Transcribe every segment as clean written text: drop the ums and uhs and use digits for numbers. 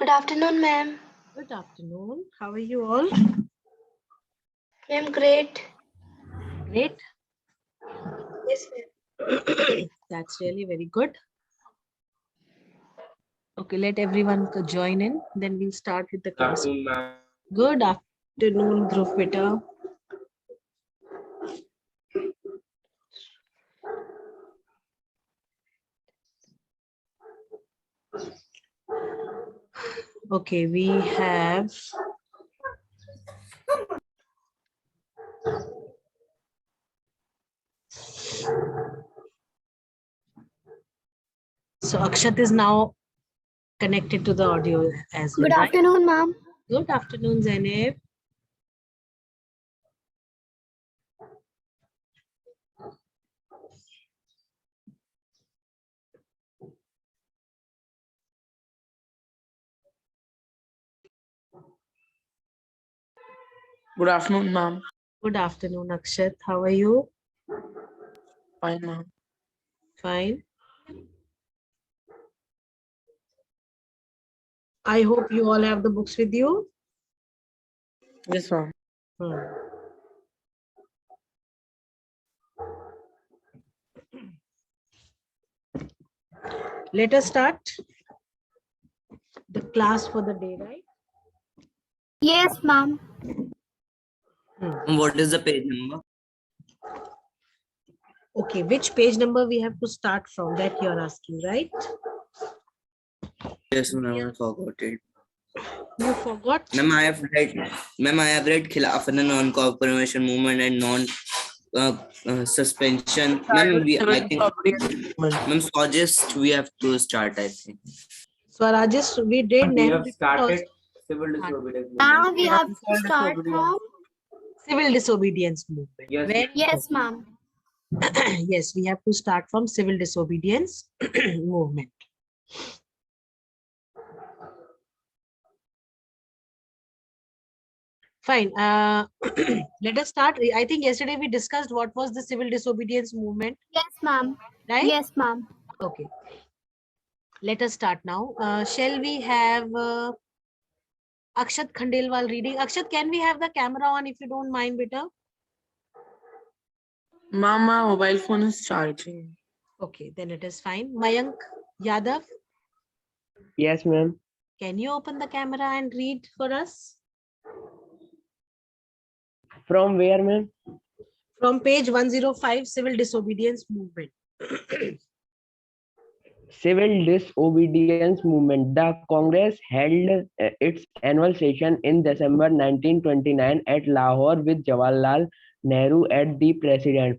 Good afternoon, ma'am. Good afternoon. How are you all? I'm great. Great. Yes, ma'am. That's really very good. Okay, let everyone join in. Then we'll start with the class. Good afternoon, Dhruv Beta. Okay, we have so Akshat is now connected to the audio as well. Good Right? afternoon, ma'am. Good afternoon, Zainab. Good afternoon, ma'am. Good afternoon, Akshat. How are you? Fine, ma'am. Fine. I hope you all have the books with you. Yes, ma'am. Let us start the class for the day, right? Yes, ma'am. What is the page number? Okay, which page number we have to start from, that you are asking, right? Yes, ma'am, I forgot it. You forgot? Ma'am, I have read Khilafat and non-cooperation movement and non-suspension. Ma'am, ma'am, suggest we have to start, I think. So Rajesh, we did We Nehru have Report started also. civil disobedience Now movement. we have to start from. Civil disobedience movement. Yes. Very Yes, ma'am. yes, we have to start from civil disobedience movement. Fine. Let us start. I think yesterday we discussed what was the civil disobedience movement, Yes, ma'am. right? Yes, ma'am. Okay. Let us start now. Shall we have Akshat Khandelwal reading? Akshat, can we have the camera on if you don't mind, beta? Ma'am, my mobile phone is charging. Okay, then it is fine. Mayank Yadav, Yes, ma'am. can you open the camera and read for us? From where, ma'am? From page 105, Civil Disobedience Movement. Civil Disobedience Movement. The Congress held its annual session in December 1929 at Lahore with Jawaharlal Nehru as the president.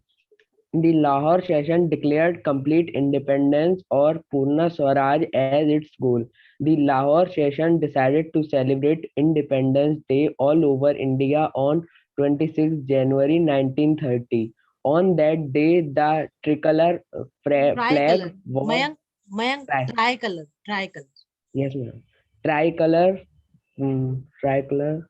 The Lahore session declared complete independence or Puna Swaraj as its goal. The Lahore session decided to celebrate Independence Day all over India on 26 January 1930. On that day, the tricolor flag Tricolor. was Mayank, tricolor. yes, ma'am. Tricolor, tricolor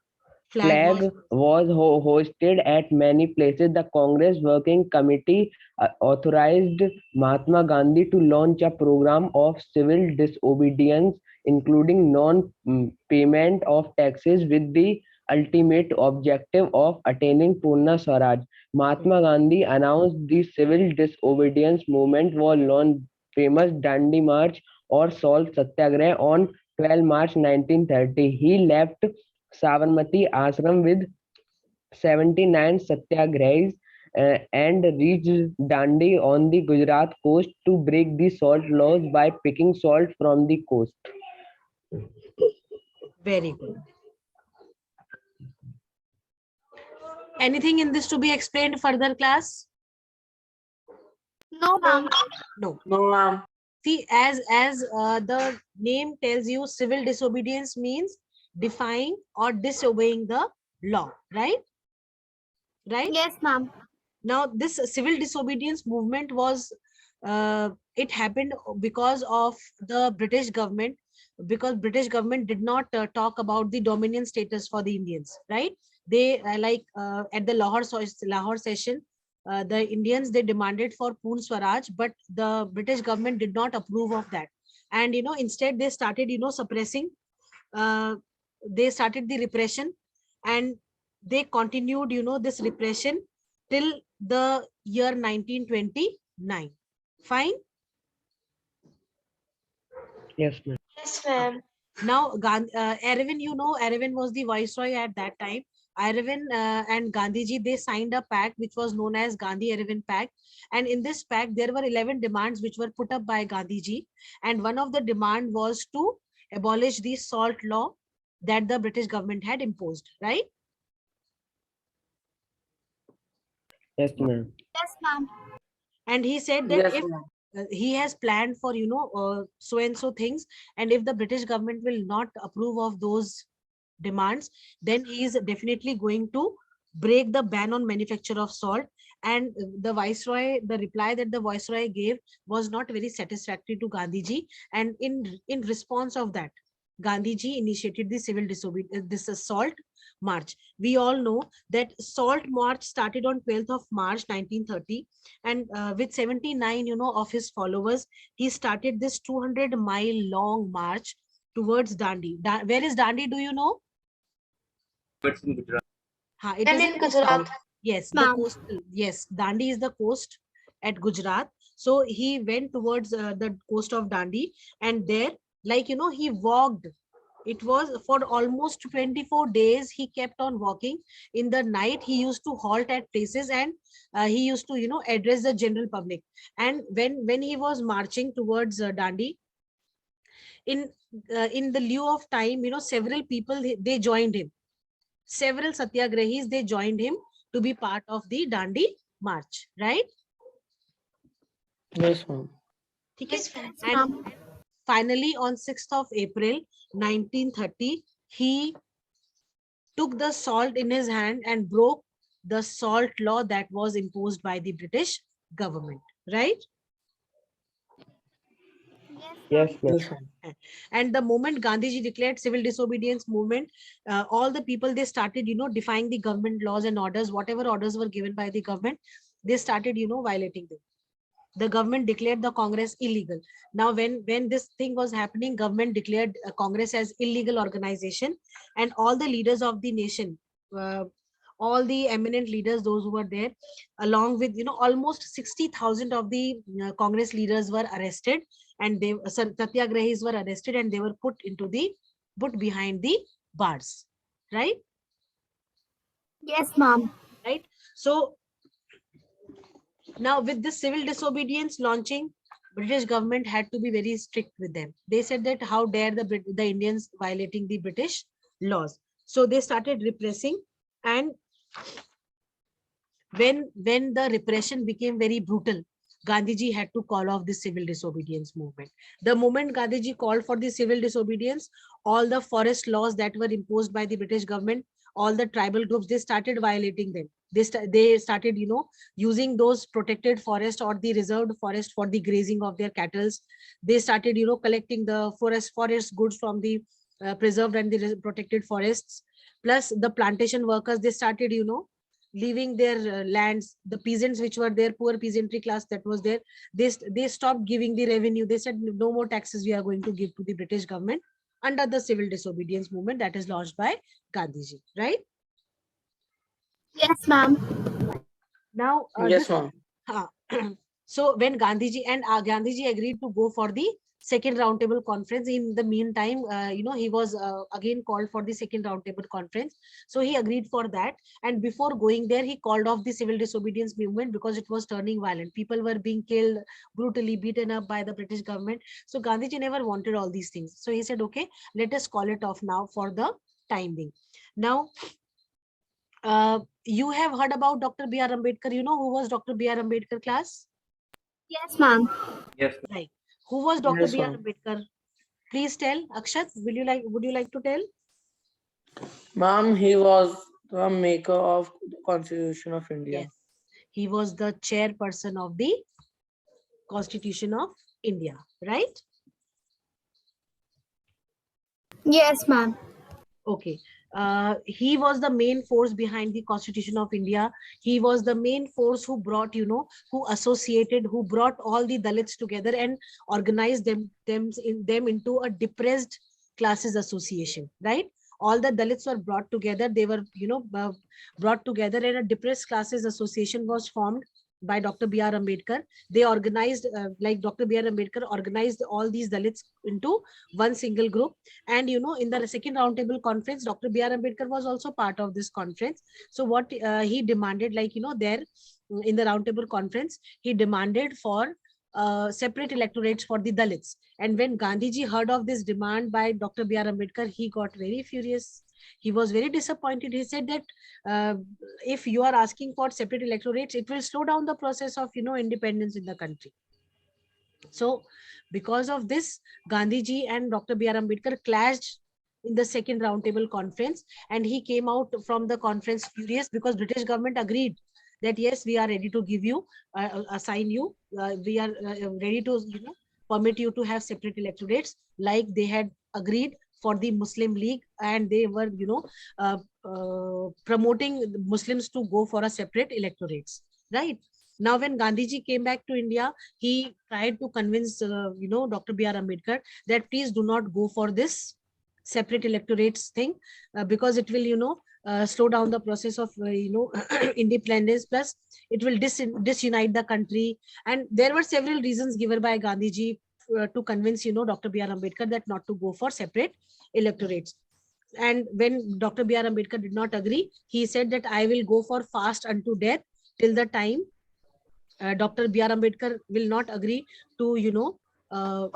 Flag flag was hosted at many places. The Congress Working Committee authorized Mahatma Gandhi to launch a program of civil disobedience, including non-payment of taxes, with the ultimate objective of attaining Purna Swaraj. Mahatma Gandhi announced the civil disobedience movement was launched famous Dandi March or Salt Satyagrah on 12 March 1930. He left Sabarmati Ashram with 79 satyagrahis and reached Dandi on the Gujarat coast to break the salt laws by picking salt from the coast. Very good. Anything in this to be explained further, class? No, ma'am. No. No, ma'am. See, as the name tells you, civil disobedience means defying or disobeying the law, right? Right? Yes, ma'am. Now, this civil disobedience movement was, it happened because of the British government, because British government did not talk about the dominion status for the Indians, right? They at the Lahore session, the Indians, they demanded for Purna Swaraj, but the British government did not approve of that. And, instead they started, suppressing they started the repression, and they continued, this repression till the year 1929. Fine. Yes, ma'am. Yes, ma'am. Now, Arvind, Arvind was the viceroy at that time. Arvind and Gandhiji, they signed a pact which was known as Gandhi-Arvind Pact. And in this pact, there were 11 demands which were put up by Gandhiji. And one of the demand was to abolish the salt law that the British government had imposed, right? Yes, ma'am. Yes, ma'am. And he said that Yes, if ma'am. he has planned for, so and so things, and if the British government will not approve of those demands, then he is definitely going to break the ban on manufacture of salt. And the reply that the viceroy gave was not very satisfactory to Gandhiji. And in response of that, Gandhiji initiated the civil disobedience, this salt march. We all know that salt march started on 12th of March 1930, and with 79 of his followers, he started this 200-mile long march towards Dandi. Where is Dandi, do you know? It I'm is in in Gujarat. Yes, the Ma'am. coastal. Yes, Dandi is the coast at Gujarat. So he went towards the coast of Dandi, and there, he walked. It was for almost 24 days. He kept on walking. In the night, he used to halt at places, and he used to, address the general public. And when he was marching towards Dandi, in the lieu of time, several people they joined him. Several satyagrahis, they joined him to be part of the Dandi march, right? Yes, ma'am. Okay. Yes, And ma'am. finally, on 6th of April 1930, he took the salt in his hand and broke the salt law that was imposed by the British government, right? Yes, ma'am. Yes, ma'am. And the moment Gandhiji declared civil disobedience movement, all the people, they started, defying the government laws and orders. Whatever orders were given by the government, they started, violating them. The government declared the Congress illegal. Now, when this thing was happening, government declared Congress as illegal organization, and all the leaders of the nation, all the eminent leaders, those who were there, along with, almost 60,000 of the Congress leaders were arrested, and satyagrahis were arrested, and they were put behind the bars, right? Yes, ma'am. Right. So now, with this civil disobedience launching, British government had to be very strict with them. They said that how dare the Indians violating the British laws. So they started repressing, and when the repression became very brutal, Gandhiji had to call off the civil disobedience movement. The moment Gandhiji called for the civil disobedience, all the forest laws that were imposed by the British government, all the tribal groups, they started violating them. They started, using those protected forest or the reserved forest for the grazing of their cattle. They started, collecting the forest goods from the preserved and the protected forests. Plus the plantation workers, they started, leaving their lands. The peasants which were there, poor peasantry class that was there, they stopped giving the revenue. They said no more taxes we are going to give to the British government, under the civil disobedience movement that is launched by Gandhiji, right? Yes, ma'am. Yes, ma'am. So when Gandhiji agreed to go for the second roundtable conference, in the meantime, he was again called for the second roundtable conference. So he agreed for that. And before going there, he called off the civil disobedience movement because it was turning violent. People were being killed, brutally beaten up by the British government. So Gandhiji never wanted all these things. So he said, okay, let us call it off now for the time being. Now, you have heard about Dr. B.R. Ambedkar. You know who was Dr. B.R. Ambedkar, class? Yes, ma'am. Yes. Right. Who was Dr. Yes, B.R. ma'am. Ambedkar? Please tell. Akshat, would you like to tell? Ma'am, he was the maker of the Constitution of India. Yes. He was the chairperson of the Constitution of India, right? Yes, ma'am. Okay. He was the main force behind the Constitution of India. He was the main force who brought, who associated, who brought all the Dalits together and organized them into a depressed classes association, right? All the Dalits were brought together. They were, brought together, and a depressed classes association was formed by Dr. B.R. Ambedkar. They organized, like Dr. B.R. Ambedkar organized all these Dalits into one single group. And, in the second roundtable conference, Dr. B.R. Ambedkar was also part of this conference. So what he demanded, like, there in the roundtable conference, he demanded for separate electorates for the Dalits. And when Gandhiji heard of this demand by Dr. B.R. Ambedkar, he got very furious. He was very disappointed. He said that if you are asking for separate electorates, it will slow down the process of, independence in the country. So because of this, Gandhiji and Dr. B.R. Ambedkar clashed in the second roundtable conference, and he came out from the conference furious because British government agreed that yes, we are ready to give you, assign you, we are ready to, permit you to have separate electorates, like they had agreed for the Muslim League, and they were, promoting Muslims to go for a separate electorates, right? Now, when Gandhiji came back to India, he tried to convince, Dr. B.R. Ambedkar that please do not go for this separate electorates thing, because it will, slow down the process of, independence. Plus, it will disunite the country. And there were several reasons given by Gandhiji to convince, Dr. B.R. Ambedkar that not to go for separate electorates. And when Dr. B.R. Ambedkar did not agree, he said that I will go for fast unto death till the time Dr. B.R. Ambedkar will not agree to,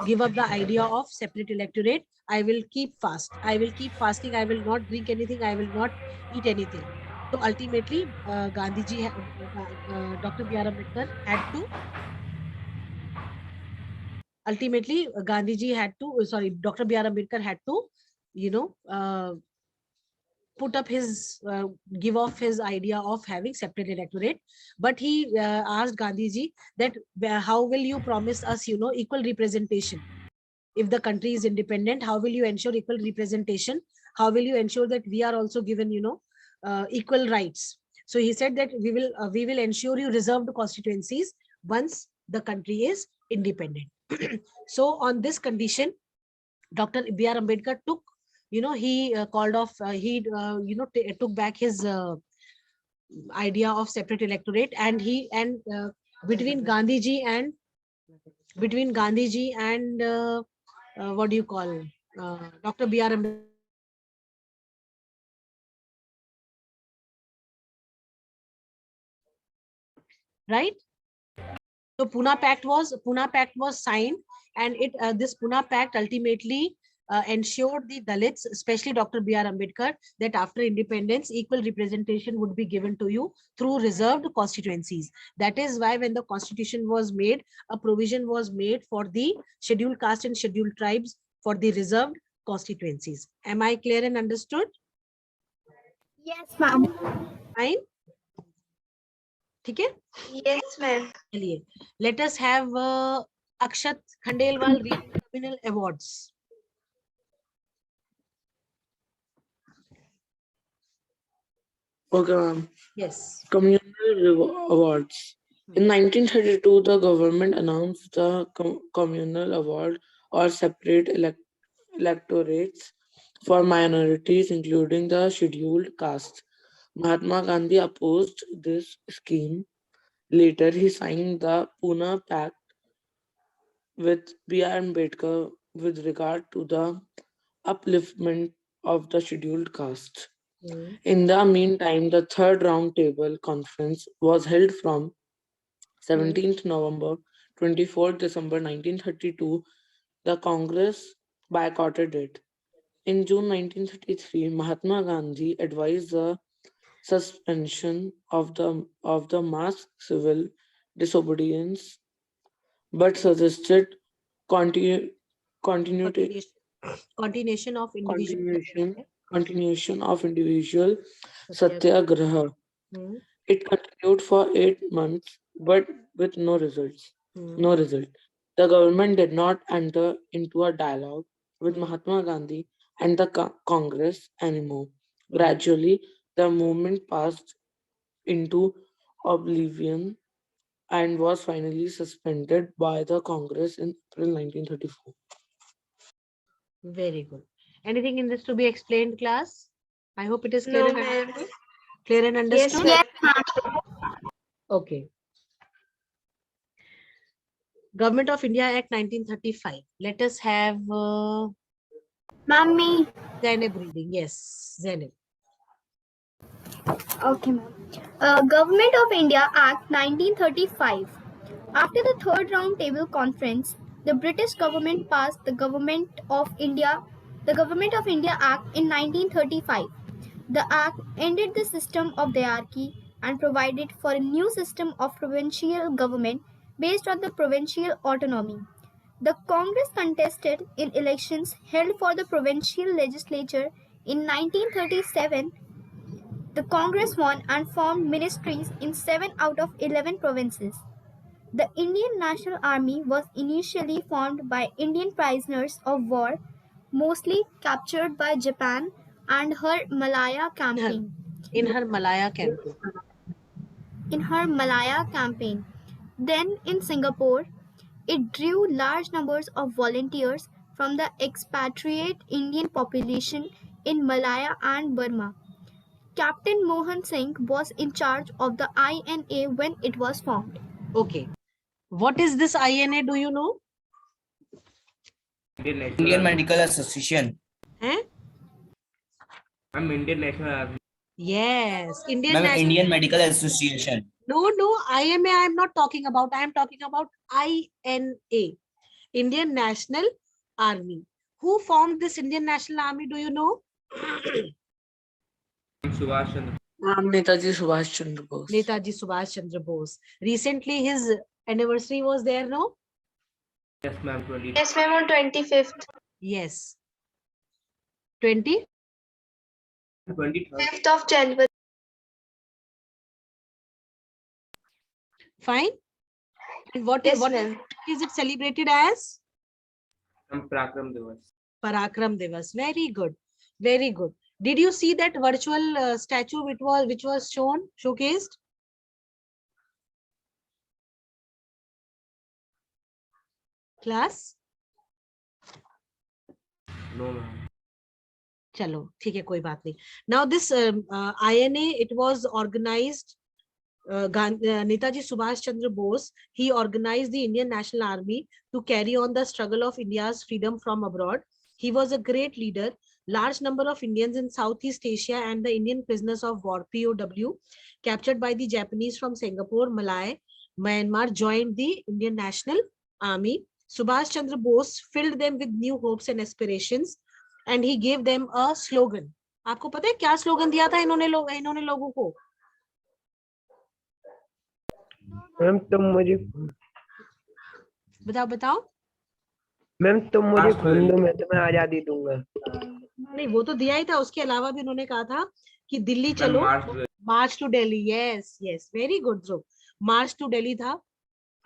give up the idea of separate electorate. I will keep fast. I will keep fasting. I will not drink anything. I will not eat anything. So ultimately, Dr. B.R. Ambedkar had to, Dr. B.R. Ambedkar had to, you know, uh, put up his, give off his idea of having separate electorate. But he asked Gandhiji that how will you promise us, equal representation? If the country is independent, how will you ensure equal representation? How will you ensure that we are also given, equal rights? So he said that we will ensure you reserved constituencies once the country is independent. So on this condition, Dr. B.R. Ambedkar took, he called off, took back his idea of separate electorate, and between Gandhiji and what do you call, Dr. B.R. Ambedkar, right? So Puna Pact was signed, and this Puna Pact ultimately ensured the Dalits, especially Dr. B.R. Ambedkar, that after independence, equal representation would be given to you through reserved constituencies. That is why when the constitution was made, a provision was made for the scheduled caste and scheduled tribes for the reserved constituencies. Am I clear and understood? Yes, ma'am. Fine. Okay. Yes, ma'am. Let us have Akshat Khandelwal reading communal awards. Okay, ma'am. Yes. Communal awards. In 1932, the government announced the communal award or separate electorates for minorities, including the scheduled caste. Mahatma Gandhi opposed this scheme. Later, he signed the Puna Pact with B.R. Ambedkar with regard to the upliftment of the scheduled caste. In the meantime, the third roundtable conference was held from 17th November 24th December 1932. The Congress boycotted it. In June 1933, Mahatma Gandhi advised the suspension of the mass civil disobedience, but suggested continu- continuity Continuation of individual continuation of individual satyagraha. satyagraha. It continued for 8 months, but with no results. No result. The government did not enter into a dialogue with Mahatma Gandhi and the Congress anymore. Gradually, the movement passed into oblivion and was finally suspended by the Congress in April 1934. Very good. Anything in this to be explained, class? I hope it is clear No, and ma'am. understood. Clear and Yes, understood? ma'am. Okay. Government of India Act 1935. Let us have Mommy. Zainab reading. Yes, Zainab. Okay, ma'am. Government of India Act 1935. After the third round table conference, the British government passed the Government of India Act in 1935. The act ended the system of diarchy and provided for a new system of provincial government based on the provincial autonomy. The Congress contested in elections held for the provincial legislature in 1937. The Congress won and formed ministries in 7 out of 11 provinces. The Indian National Army was initially formed by Indian prisoners of war, mostly captured by Japan, and her Malaya campaign. In her Malaya campaign. Then in Singapore, it drew large numbers of volunteers from the expatriate Indian population in Malaya and Burma. Captain Mohan Singh was in charge of the INA when it was formed. Okay. What is this INA? Do you know? Indian Medical Association. Eh? I'm Indian National Army. Yes. Indian Ma'am, National. Indian Medical Association. No, IMA I am not talking about. I am talking about INA. Indian National Army. Who formed this Indian National Army? Do you know? Subhash Chandra. Netaji Subhash Chandra Bose. Netaji Subhash Chandra Bose. Recently his anniversary was there, no? Yes, ma'am. 20. Yes, ma'am, on 25th. Yes. 20? 23rd. 5th of January. Fine. And what Yes, what ma'am. is it celebrated as? Parakram Divas. Parakram Divas. Very good. Very good. Did you see that virtual statue which was showcased? Class? No, ma'am. चलो ठीक है कोई बात नहीं. Now this INA, it was organized. Netaji Subhash Chandra Bose, he organized the Indian National Army to carry on the struggle of India's freedom from abroad. He was a great leader. Large number of Indians in Southeast Asia and the Indian prisoners of war (POW) captured by the Japanese from Singapore, Malaya, Myanmar joined the Indian National Army. Subhash Chandra Bose filled them with new hopes and aspirations, and he gave them a slogan. आपको पता है क्या slogan दिया था इन्होंने लोगों को? Ma'am तुम मुझे बताओ. मैम तुम मुझे खून दो मैं तुम्हें आजादी दूंगा. नहीं वो तो दिया ही था. उसके अलावा भी उन्होंने कहा था कि दिल्ली चलो. March to Delhi. Yes yes very good Dhruv. March to Delhi था.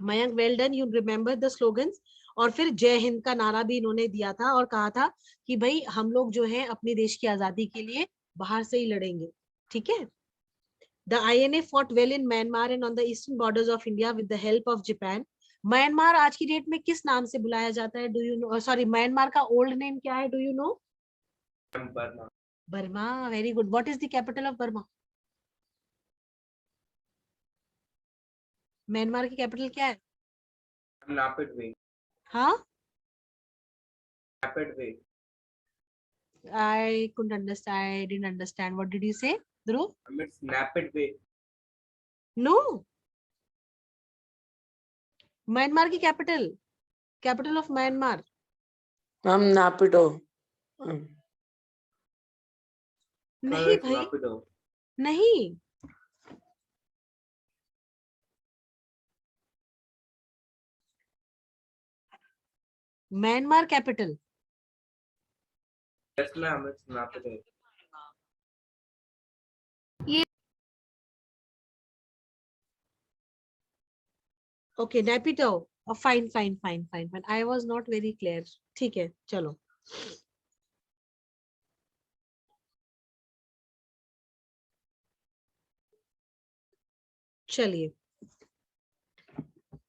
Mayank well done. You remember the slogans. और फिर जय हिंद का नारा भी इन्होंने दिया था और कहा था कि भाई हम लोग जो है अपने देश की आजादी के लिए बाहर से ही लड़ेंगे. ठीक है. The INA fought well in Myanmar and on the eastern borders of India with the help of Japan. Myanmar आज की डेट में किस नाम से बुलाया जाता है? Do you know? Sorry, Myanmar का ओल्ड नेम क्या है? Do you know? Burma. Burma. Very good. What is the capital of Burma? Myanmar की कैपिटल क्या है? Napid Way. हाँ? Napid Way. I couldn't understand. I didn't understand. What did you say, Dhruv? It's Napid Way. No. Myanmar की capital of Myanmar. I'm Napido. नहीं भाई. Napido. नहीं. Myanmar capital. Yes, ma'am. It's Napido. Okay, Napito. Oh, fine. I was not very clear. ठीक है, चलो. चलिए.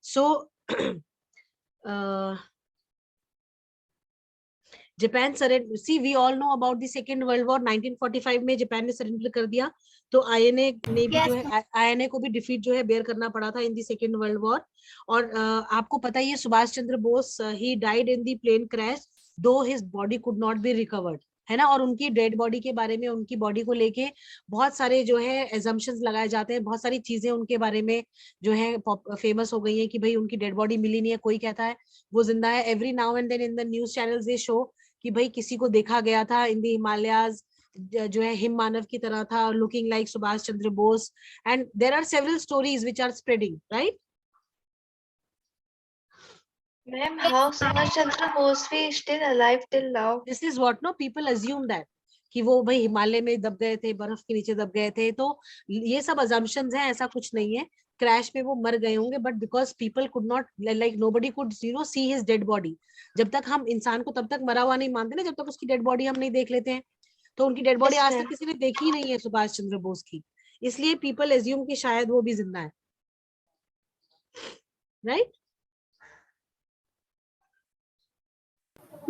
So, Japan surrender, see we all know about the second world war, 1945 में Japan ने surrender कर दिया, तो आईएनए ने भी जो है, आईएनए को भी डिफीट जो है बेयर करना पड़ा था in the second world war. और आपको पता ही है Subhash Chandra Bose, he died in the plane crash, though his body could not be recovered, है ना। और उनकी डेड बॉडी के बारे में, उनकी बॉडी को लेके बहुत सारे जो है एजम्पशंस लगाए जाते हैं, बहुत सारी चीजें उनके बारे में जो है फेमस हो गई है कि भाई उनकी डेड बॉडी मिली नहीं है, कोई कहता है वो जिंदा है। Every now and then in the news channels they show कि भाई किसी को देखा गया था इन द हिमालयाज, जो है हिम मानव की तरह था, looking like Subhash Chandra Bose, and there are several stories which are spreading, right. Ma'am, how Subhash Chandra Bose is still alive till now? This is what no people assume that कि वो भाई हिमालय में दब गए थे, बर्फ के नीचे दब गए थे, तो ये सब assumptions हैं, ऐसा कुछ नहीं है। क्रैश में वो मर गए होंगे, but because people could not, like nobody could see his dead body. जब तक हम इंसान को तब तक मरा हुआ नहीं मानते ना, जब तक उसकी डेड बॉडी हम नहीं देख लेते हैं। तो उनकी डेड बॉडी आज तक किसी ने देखी ही नहीं है सुभाष चंद्र बोस की, इसलिए पीपल एज्यूम कि शायद वो भी जिंदा है, राइट।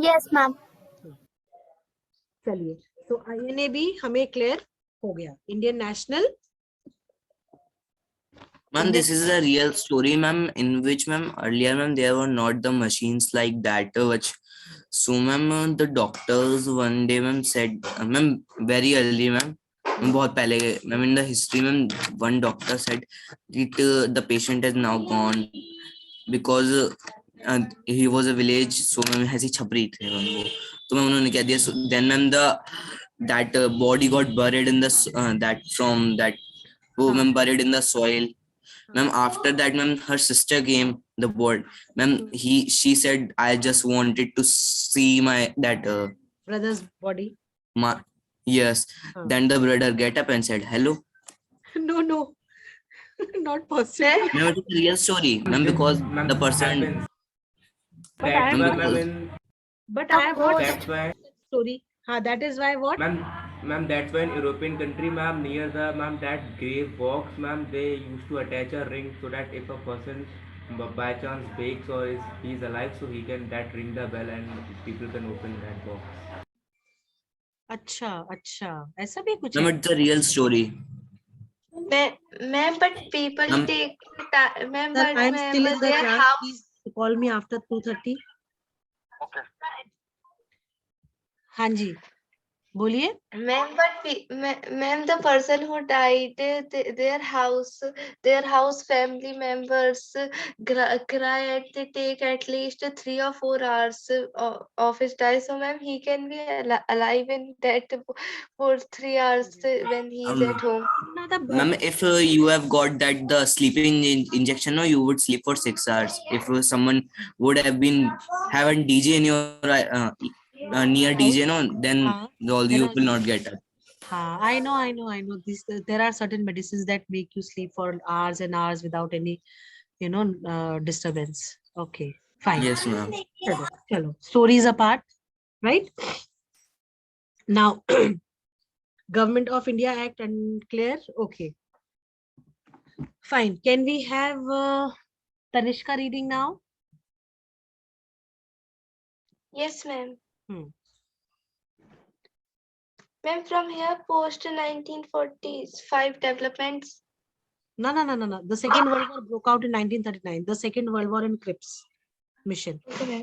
Yes, ma'am. चलिए, तो आईएनए भी हमें क्लियर हो गया। Indian national, Ma'am, this is a real story, ma'am, in which, ma'am, earlier, ma'am, there were not the machines like that, which, so, ma'am, the doctors one day, ma'am, said, ma'am, very early, ma'am, बहुत पहले, ma'am, in the history, ma'am, one doctor said that the patient is now gone because he was a village, so, ma'am, ऐसी छपरी थे वो, तो ma'am उन्होंने क्या दिया, so then, ma'am, that body got buried in the that from that, वो ma'am buried in the soil. Ma'am, after that, ma'am, her sister came the board. Ma'am, she said, I just wanted to see my that brother's body. Yes. Then the brother get up and said, hello. No, not possible. Ma'am, it is a real story, ma'am, because the person. But I have heard That's why, story. That is why what? ma'am, that's why in European country, ma'am, near the that grave box, ma'am, they used to attach a ring so that if a person by chance wakes or he's alive, so he can that ring the bell and people can open that box. अच्छा, ऐसा भी कुछ Ma'am, है? it's a real story. Ma'am, but people take ma'am, Sir, but I am still in the their class. house. Please call me after 2:30. Okay. हाँ जी, बोलिए। Ma'am, ma'am, the person who died, their house family members cry and they take at least 3 or 4 hours of his die. So, ma'am, he can be alive in that for 3 hours when he is at home. Ma'am, if you have got that the sleeping injection, no, you would sleep for 6 hours. If someone would have been having DJ in your near DJ, no, then you will not get up. I know. There are certain medicines that make you sleep for hours and hours without any, disturbance. Okay, fine. Yes, ma'am. Chalo. Stories apart, right? Now, Government of India Act and clear. Okay, fine. Can we have Tanishka reading now? Yes, ma'am. Ma'am, from here post 1945 developments. No. The Second World War broke out in 1939. The Second World War and Crips mission. Okay.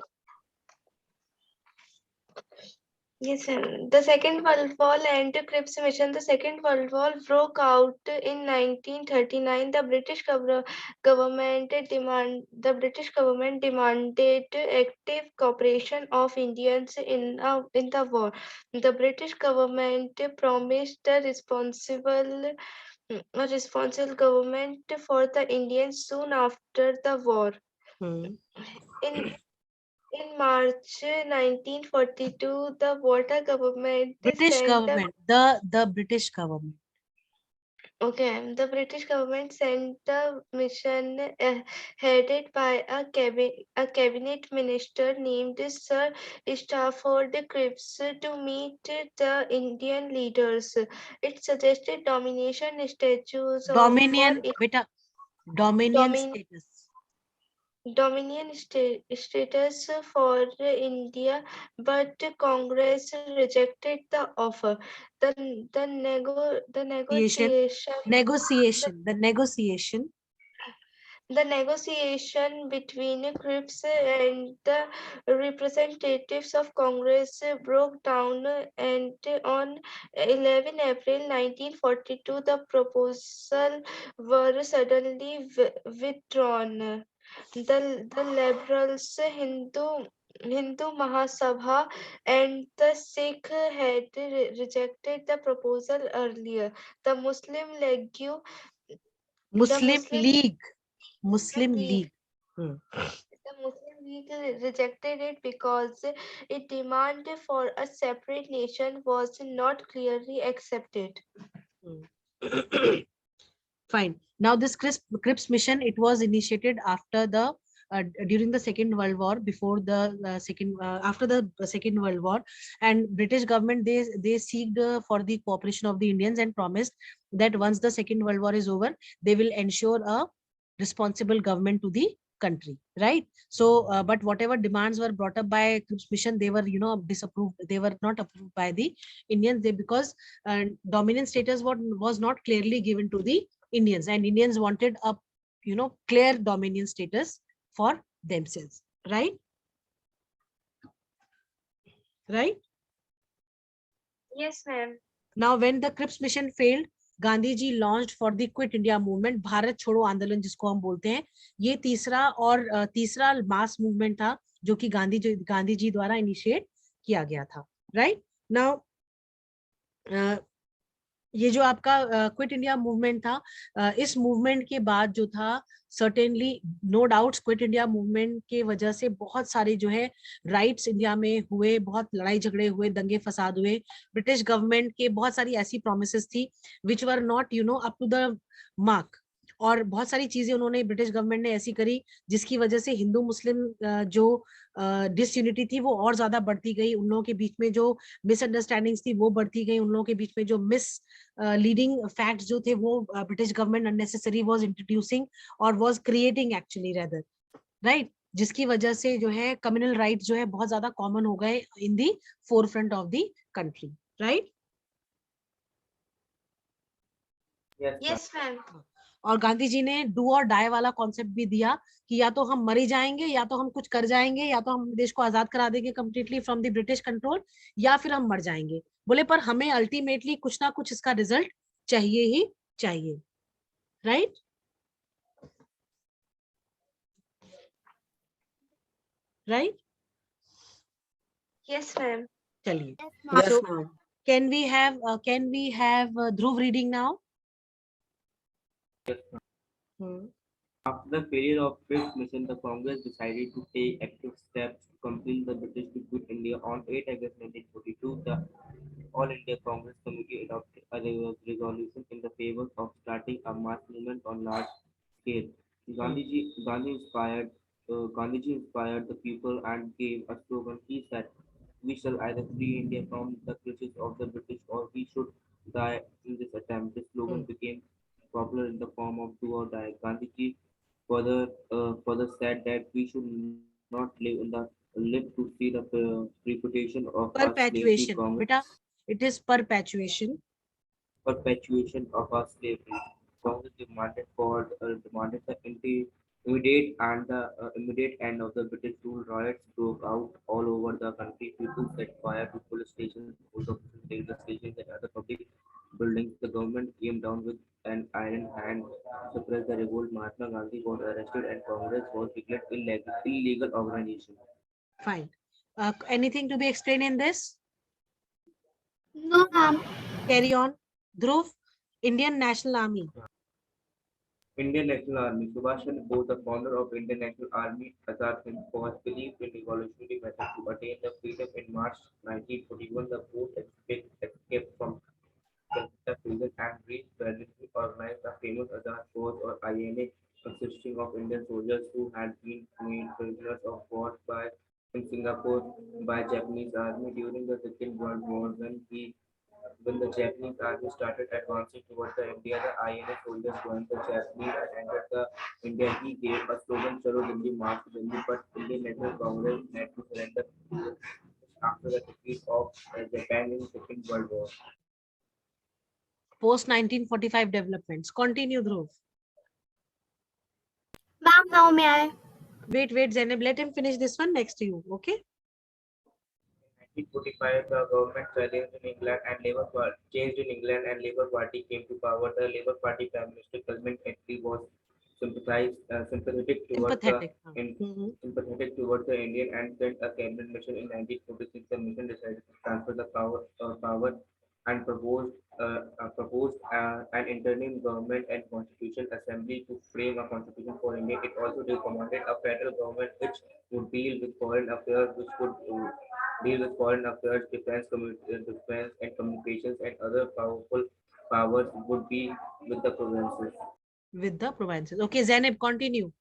Yes, sir. The Second World War and Crips mission. The Second World War broke out in 1939. The British government demanded active cooperation of Indians in the war. The British government promised a responsible government for the Indians soon after the war. In March 1942, the water government British government, the British government. Okay, the British government sent a mission headed by a cabinet minister named Sir Stafford Cripps to meet the Indian leaders. It suggested domination statues Dominion, Dominion status. dominion status for India, but Congress rejected the offer. The Negotiation, negotiation the negotiation between Cripps and the representatives of Congress broke down, and on 11 April 1942 the proposal were suddenly withdrawn. The liberals, Hindu Mahasabha, and the Sikh had rejected the proposal earlier. The the Muslim Muslim League, Muslim League League. Hmm. The Muslim League rejected it because its demand for a separate nation was not clearly accepted. Hmm. Fine. Now this Cripps mission, it was initiated after the during the Second World War, before the second after the Second World War, and British government, they seeked for the cooperation of the Indians and promised that once the Second World War is over, they will ensure a responsible government to the country, right? So but whatever demands were brought up by Cripps mission, they were, disapproved. They were not approved by the Indians, they because dominant status was not clearly given to the Indians, and Indians wanted a, clear dominion status for themselves, right? Right. Yes, ma'am. Now, when the Cripps mission failed, Gandhi ji launched for the Quit India movement, Bharat छोड़ो आंदोलन जिसको हम बोलते हैं. ये तीसरा mass movement था जो कि गांधी जी द्वारा इनिशिएट किया गया था. राइट नाउ ये जो आपका क्विट इंडिया मूवमेंट था, इस मूवमेंट के बाद जो था, certainly no doubts, quit India movement के वजह से बहुत सारे जो है राइट्स इंडिया में हुए, बहुत लड़ाई झगड़े हुए, दंगे फसाद हुए. ब्रिटिश गवर्नमेंट के बहुत सारी ऐसी प्रोमिसेस थी which were not up to the mark, और बहुत सारी चीजें उन्होंने ब्रिटिश गवर्नमेंट ने ऐसी करी जिसकी वजह से हिंदू मुस्लिम जो डिसयूनिटी थी वो और ज्यादा बढ़ती गई. उन लोगों के बीच में जो मिसअंडरस्टैंडिंग्स थी वो बढ़ती गई. उन लोगों के बीच में जो लीडिंग फैक्ट्स जो थे वो British government unnecessary was introducing और was creating actually rather, right, जिसकी वजह से जो है कम्युनल राइट्स जो है बहुत ज्यादा कॉमन हो गए in the forefront of the country, right. Yes, ma'am. और गांधी जी ने डू और डाई वाला कॉन्सेप्ट भी दिया कि या तो हम मर ही जाएंगे, या तो हम कुछ कर जाएंगे, या तो हम देश को आजाद करा देंगे completely from the British control, या फिर हम मर जाएंगे. बोले पर हमें अल्टीमेटली कुछ ना कुछ इसका रिजल्ट चाहिए ही चाहिए, राइट. राइट. Yes, ma'am. चलिए. Yes, So ma'am. can we have Dhruv reading now? After the failure of Fifth Mission, the Congress decided to take active steps to compel the British to quit India. On 8 August 1942, the All India Congress Committee adopted a resolution in the favor of starting a mass movement on large scale. Gandhiji inspired the people and gave a slogan. He said, "We shall either free India from the clutches of the British, or we should die in this attempt." This slogan became popular in the form of "Do or Die." Gandhiji further said that we should not live to see the reputation of our slavery. Perpetuation, beta, it is perpetuation. Perpetuation of our slavery. Congress demanded the immediate end of the British rule. Riots broke out all over the country. People set fire to police stations, post offices, railway stations, and other public buildings. The government came down with an iron hand, suppressed the revolt. Mahatma Gandhi was arrested, and Congress was declared illegal organization. Fine. Anything to be explained in this? No, ma'am. Carry on. Dhruv, Indian National Army. Indian National Army. Subhash Chandra Bose, the founder of Indian National Army, Azad Hind Fauj, believed in revolutionary methods to attain the freedom. In March 1941, the Bose escaped from Calcutta prison and reached Berlin. He organized the famous Azad Force, or INA, consisting of Indian soldiers who had been made prisoners of war in Singapore by Japanese army during the Second World War. When he when the Japanese army started advancing towards the India, the INA soldiers joined the Japanese and entered the India. He gave a slogan, "Chalo Delhi, March to Delhi," but Indian National Congress had to surrender after the defeat of Japan in the Second World War. Post 1945 developments. Continue, Dhruv. Ma'am, now may I? Wait, Zainab. Let him finish this one next to you. Okay. In 1945, the government changed in England and Labour Party came to power. The Labour Party Prime Minister Clement Attlee was sympathetic towards the Empathetic. sympathetic towards the Indian and sent a cabinet mission in 1946. The mission decided to transfer the power and proposed an interim government and constitution assembly to frame a constitution for India. It also recommended a federal government which would deal with foreign affairs, defense and communications, and other powerful powers would be with the provinces. Okay, Zainab, continue.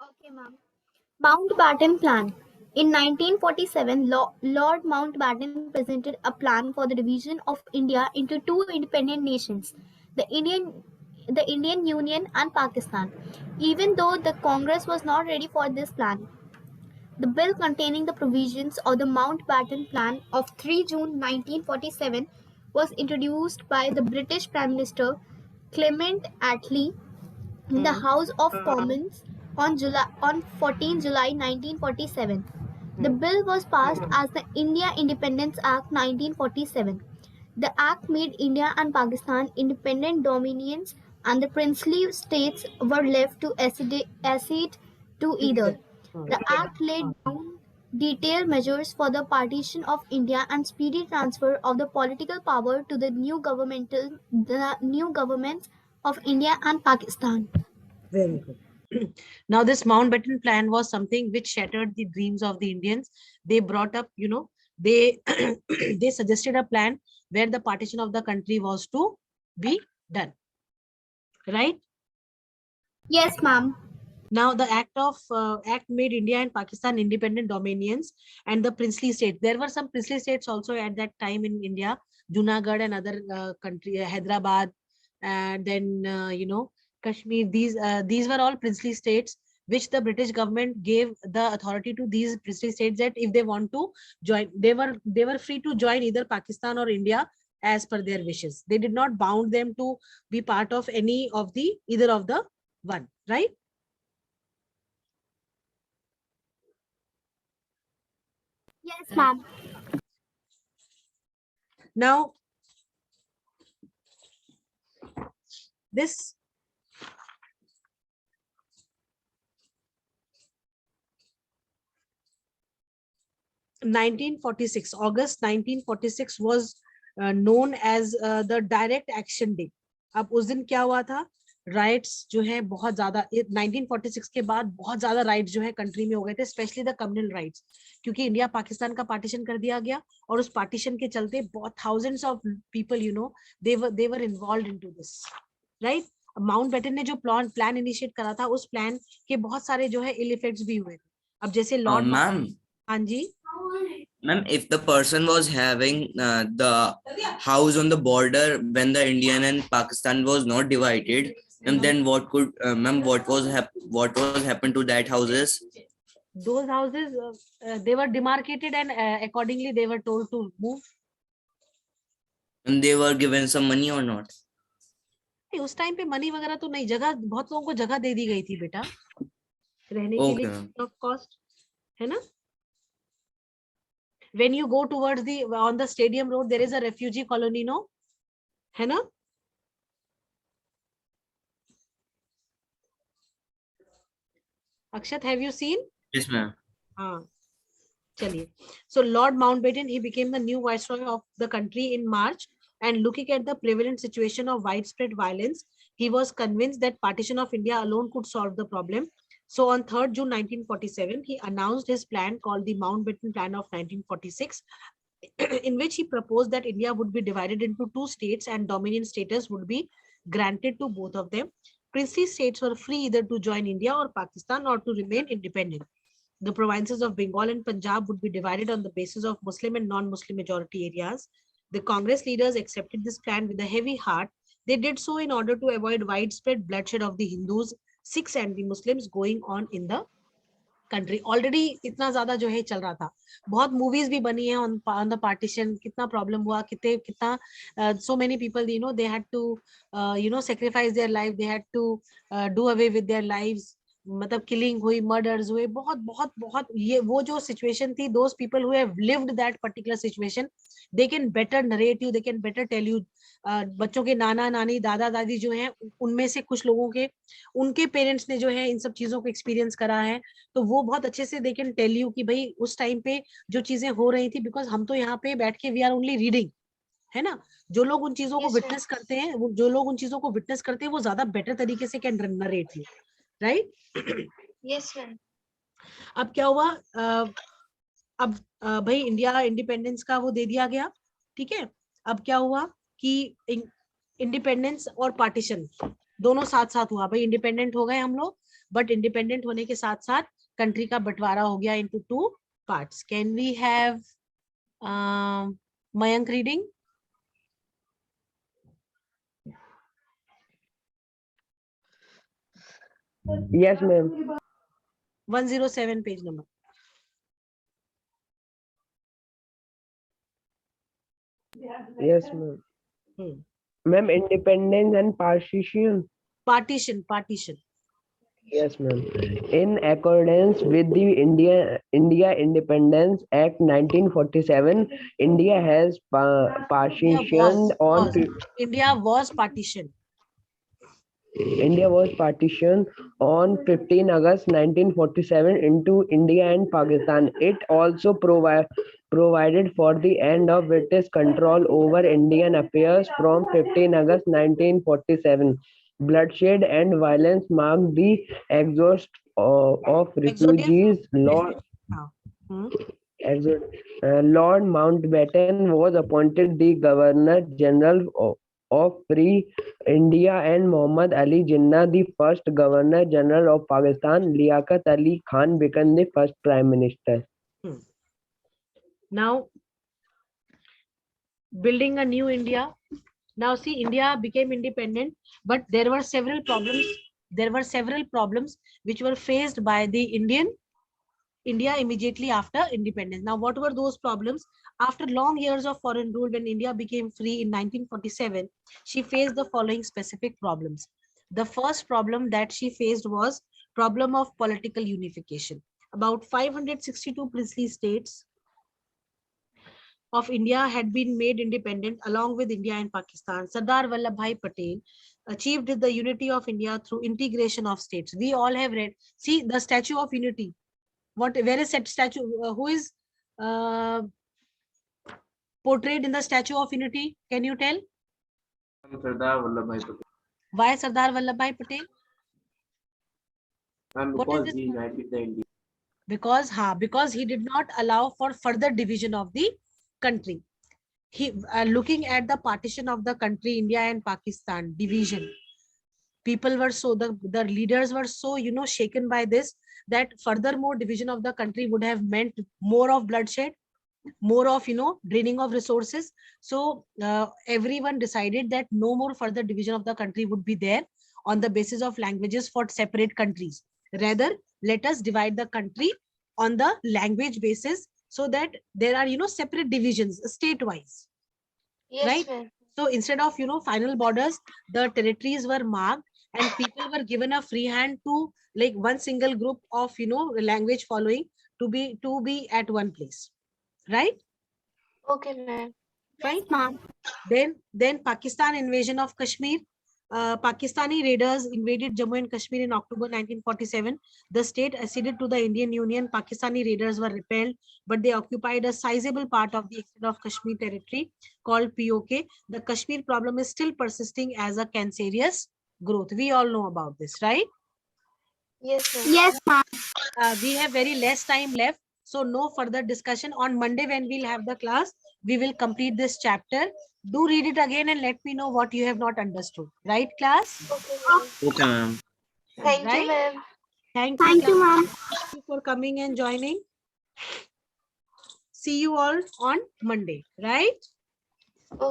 Okay, ma'am. Mountbatten Plan. In 1947, Lord Mountbatten presented a plan for the division of India into two independent nations, the Indian Union and Pakistan. Even though the Congress was not ready for this plan, the bill containing the provisions of the Mountbatten Plan of 3 June 1947 was introduced by the British Prime Minister Clement Attlee in the House of Commons on 14 July 1947. The bill was passed as the India Independence Act 1947. The act made India and Pakistan independent dominions, and the princely states were left to accede to either. The act laid down detailed measures for the partition of India and speedy transfer of the political power to the new governments of India and Pakistan. Very good. Now, this Mountbatten Plan was something which shattered the dreams of the Indians. They brought up, they they suggested a plan where the partition of the country was to be done. Right? Yes, ma'am. Now, the act made India and Pakistan independent dominions and the princely states. There were some princely states also at that time in India, Junagadh and other country, Hyderabad, and then Kashmir. These were all princely states, which the British government gave the authority to these princely states that if they want to join, they were free to join either Pakistan or India as per their wishes. They did not bound them to be part of either of the one, right? Yes, ma'am. Now, this August 1946 was known as the Direct Action Day. अब उस दिन क्या हुआ था? Rights जो है बहुत ज्यादा 1946 के बाद बहुत ज्यादा राइट्स जो है कंट्री में हो गए थे, स्पेशली द कम्युनल राइट्स, क्योंकि इंडिया पाकिस्तान का पार्टीशन कर दिया गया और उस पार्टीशन के चलते बहुत thousands of people they were involved into this, right? Mountbatten ने जो प्लान इनिशिएट करा था, उस प्लान के बहुत सारे जो है इल इफेक्ट्स भी हुए थे. अब जैसे लॉर्ड Ma'am, हाँ जी ma'am, if the person was having the house on the border when the Indian and Pakistan was not divided, and then what could, ma'am, what was happened to that houses? those houses they were demarcated and accordingly they were told to move. And they were given some money or not? उस time पे money वगैरह तो नहीं, जगह बहुत लोगों को जगह दे दी गई थी बेटा रहने के लिए, ऑफ कॉस्ट, है ना? When you go towards on the stadium road, there is a refugee colony, no? है ना? Akshat, have you seen? Yes, ma'am. चलिए. So Lord Mountbatten, he became the new viceroy of the country in March, and looking at the prevalent situation of widespread violence, he was convinced that partition of India alone could solve the problem. So on 3rd June 1947, he announced his plan called the Mountbatten Plan of 1946, in which he proposed that India would be divided into two states and dominion status would be granted to both of them. Princely states were free either to join India or Pakistan or to remain independent. The provinces of Bengal and Punjab would be divided on the basis of Muslim and non-Muslim majority areas. The Congress leaders accepted this plan with a heavy heart. They did so in order to avoid widespread bloodshed of the Hindus, Sikhs and the Muslims going on in the country. Already इतना ज्यादा जो है चल रहा था, बहुत movies भी बनी है on the partition, कितना problem हुआ, कितना so many people, you know, they had to you know, sacrifice their life, they had to do away with their lives, मतलब killing हुई, murders हुए, बहुत बहुत बहुत, ये वो जो situation थी, those people who have lived that particular situation, they can better narrate you, they can better tell you. बच्चों के नाना नानी दादा दादी जो हैं, उनमें से कुछ लोगों के उनके पेरेंट्स ने जो है इन सब चीजों को एक्सपीरियंस करा है, तो वो बहुत अच्छे से दे कैन टेल यू कि भाई उस टाइम पे जो चीजें हो रही थी, बिकॉज हम तो यहाँ पे बैठ के वी आर ओनली रीडिंग, है ना, जो लोग उन चीजों को विटनेस करते हैं, जो लोग उन चीजों को विटनेस करते हैं, वो ज्यादा बेटर तरीके से can narrate you, right? Yes ma'am. अब क्या हुआ, अब भाई इंडिया इंडिपेंडेंस का वो दे दिया गया, ठीक है। अब क्या हुआ कि इंडिपेंडेंस और पार्टीशन दोनों साथ साथ हुआ, भाई इंडिपेंडेंट हो गए हम लोग, बट इंडिपेंडेंट होने के साथ साथ कंट्री का बंटवारा हो गया into 2 parts. Can we have Mayank reading? Yes, ma'am. 107 page number. Yes, ma'am. Ma'am, independence and partition. Partition. Yes, ma'am. In accordance with the India Independence Act 1947, India has partitioned on. India was partitioned. India was partitioned on 15 August 1947 into India and Pakistan. It also provided for the end of British control over Indian affairs from 15 August 1947. Bloodshed and violence marked the exhaust of refugees. Lord Mountbatten was appointed the Governor General of Free India, and Muhammad Ali Jinnah, the first Governor General of Pakistan. Liaquat Ali Khan became the first Prime Minister. Now, building a new India. Now, see, India became independent, but there were several problems. There were several problems which were faced by the India immediately after independence. Now, what were those problems? After long years of foreign rule, when India became free in 1947, she faced the following specific problems. The first problem that she faced was problem of political unification. About 562 princely states of India had been made independent along with India and Pakistan. Sardar Vallabhbhai Patel achieved the unity of India through integration of states. We all have read, see the Statue of Unity. Where is that statue? Who is portrayed in the Statue of Unity? Can you tell? Sardar Vallabhbhai Patel. Why Sardar Vallabhbhai Patel? Because he united the India. Because he did not allow for further division of the country. He looking at the partition of the country, India and Pakistan division, people were so, the leaders were so, you know, shaken by this, that furthermore division of the country would have meant more of bloodshed, more of, you know, draining of resources. So everyone decided that no more further division of the country would be there on the basis of languages for separate countries. Rather, let us divide the country on the language basis, so that there are, you know, separate divisions state-wise. Yes, right? So instead of, you know, final borders, the territories were marked and people were given a free hand to, like, one single group of, you know, language following to be at one place, right? Okay, ma'am. Right, ma'am. Then Pakistan invasion of Kashmir. Pakistani raiders invaded Jammu and Kashmir in October 1947. The state acceded to the Indian Union. Pakistani raiders were repelled, but they occupied a sizable part of the extent of Kashmir territory called POK. The Kashmir problem is still persisting as a cancerous growth. We all know about this, right? Yes, ma'am. Yes, ma'am. We have very less time left, so no further discussion. On Monday when we'll have the class, we will complete this chapter. Do read it again and let me know what you have not understood, right, class? Okay, ma'am. Okay, ma'am. Thank Right? you, ma'am. Thank you, Thank you, ma'am. Thank you for coming and joining. See you all on Monday, right? Okay.